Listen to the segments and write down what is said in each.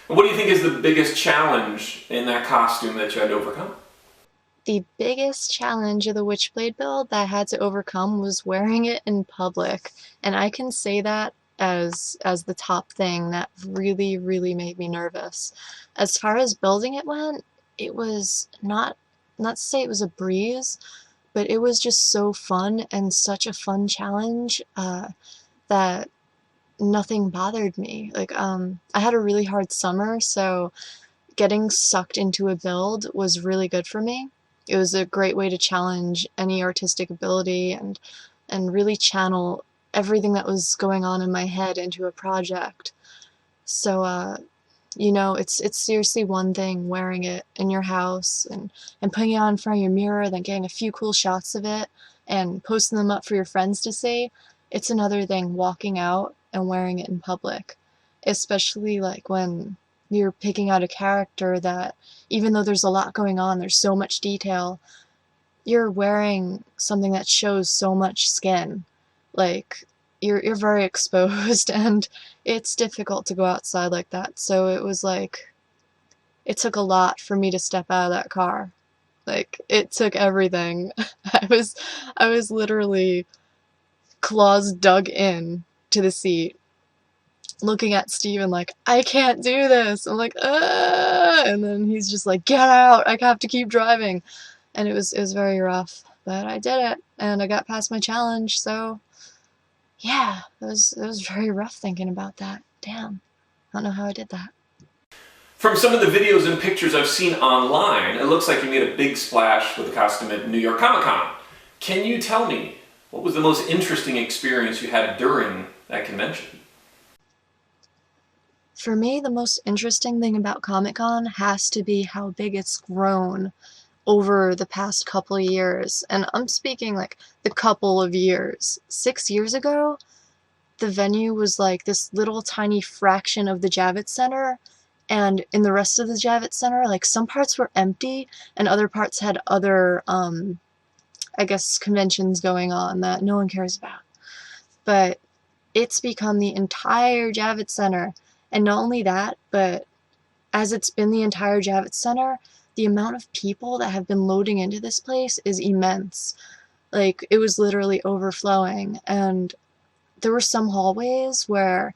What do you think is the biggest challenge in that costume that you had to overcome? The biggest challenge of the Witchblade build that I had to overcome was wearing it in public, and I can say that as the top thing that really, really made me nervous. As far as building it went, it was not to say it was a breeze, but it was just so fun and such a fun challenge that nothing bothered me. I had a really hard summer, so getting sucked into a build was really good for me. It was a great way to challenge any artistic ability and really channel everything that was going on in my head into a project. So it's seriously one thing wearing it in your house and putting it on in front of your mirror, then getting a few cool shots of it and posting them up for your friends to see. It's another thing walking out and wearing it in public, especially like when you're picking out a character that, even though there's a lot going on, there's so much detail, you're wearing something that shows so much skin. Like you're very exposed and it's difficult to go outside like that. So it was like it took a lot for me to step out of that car. Like it took everything. I was literally claws dug in to the seat, looking at Steven like, I can't do this. I'm like, ah, and then he's just like, get out. I have to keep driving. And it was very rough, but I did it and I got past my challenge. So yeah, it was very rough thinking about that. Damn, I don't know how I did that. From some of the videos and pictures I've seen online, it looks like you made a big splash with the costume at New York Comic Con. Can you tell me what was the most interesting experience you had during that convention? For me, the most interesting thing about Comic Con has to be how big it's grown over the past couple of years. And I'm speaking like the couple of years. 6 years ago, the venue was like this little tiny fraction of the Javits Center, and in the rest of the Javits Center, like some parts were empty and other parts had other, I guess, conventions going on that no one cares about. But it's become the entire Javits Center, and not only that, but as it's been the entire Javits Center, the amount of people that have been loading into this place is immense. Like, it was literally overflowing, and there were some hallways where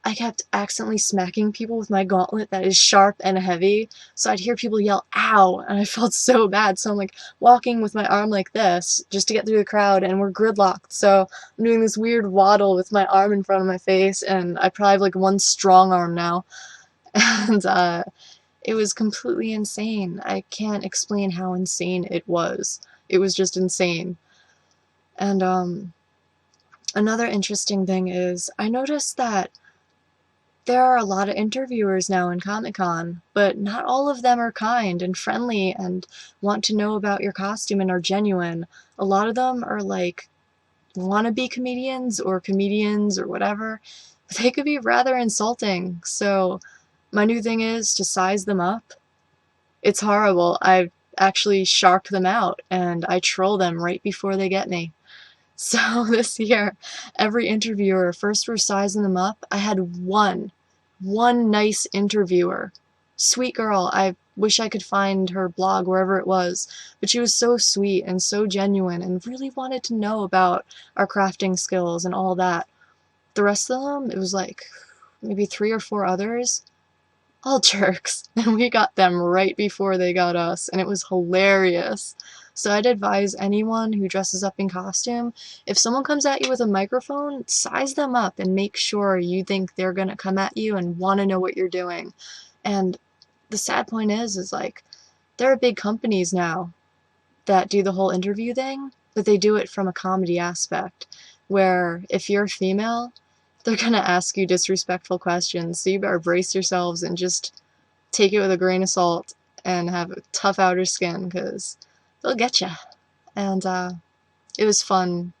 I kept accidentally smacking people with my gauntlet that is sharp and heavy, so I'd hear people yell, ow, and I felt so bad, so I'm like walking with my arm like this just to get through the crowd, and we're gridlocked, so I'm doing this weird waddle with my arm in front of my face, and I probably have like one strong arm now, and it was completely insane. I can't explain how insane it was. It was just insane. And another interesting thing is I noticed that there are a lot of interviewers now in Comic-Con, but not all of them are kind and friendly and want to know about your costume and are genuine. A lot of them are like wannabe comedians or whatever, but they could be rather insulting. So my new thing is to size them up. It's horrible. I actually shark them out and I troll them right before they get me. So this year, every interviewer, first we're sizing them up. I had one nice interviewer. Sweet girl. I wish I could find her blog wherever it was, but she was so sweet and so genuine and really wanted to know about our crafting skills and all that. The rest of them, it was like maybe three or four others, all jerks, and we got them right before they got us, and it was hilarious. So I'd advise anyone who dresses up in costume, if someone comes at you with a microphone, size them up and make sure you think they're gonna come at you and want to know what you're doing. And the sad point is like, there are big companies now that do the whole interview thing, but they do it from a comedy aspect, where if you're female, they're gonna ask you disrespectful questions, so you better brace yourselves and just take it with a grain of salt and have a tough outer skin, because they'll get you. And it was fun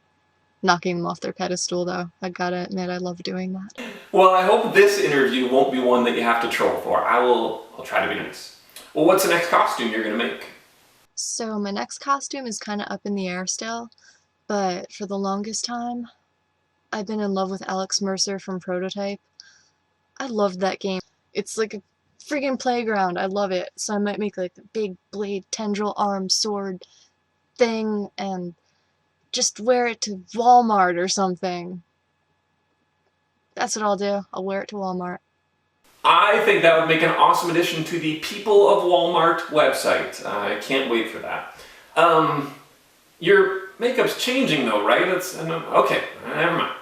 knocking them off their pedestal, though. I gotta admit, I love doing that. Well, I hope this interview won't be one that you have to troll for. I'll try to be nice. Well, what's the next costume you're gonna make? So my next costume is kind of up in the air still, but for the longest time, I've been in love with Alex Mercer from Prototype. I loved that game. It's like Friggin' playground. I love it. So I might make like a big blade tendril arm sword thing and just wear it to Walmart or something. That's what I'll do. I'll wear it to Walmart. I think that would make an awesome addition to the People of Walmart website. I can't wait for that. Your makeup's changing though, right? Okay, never mind.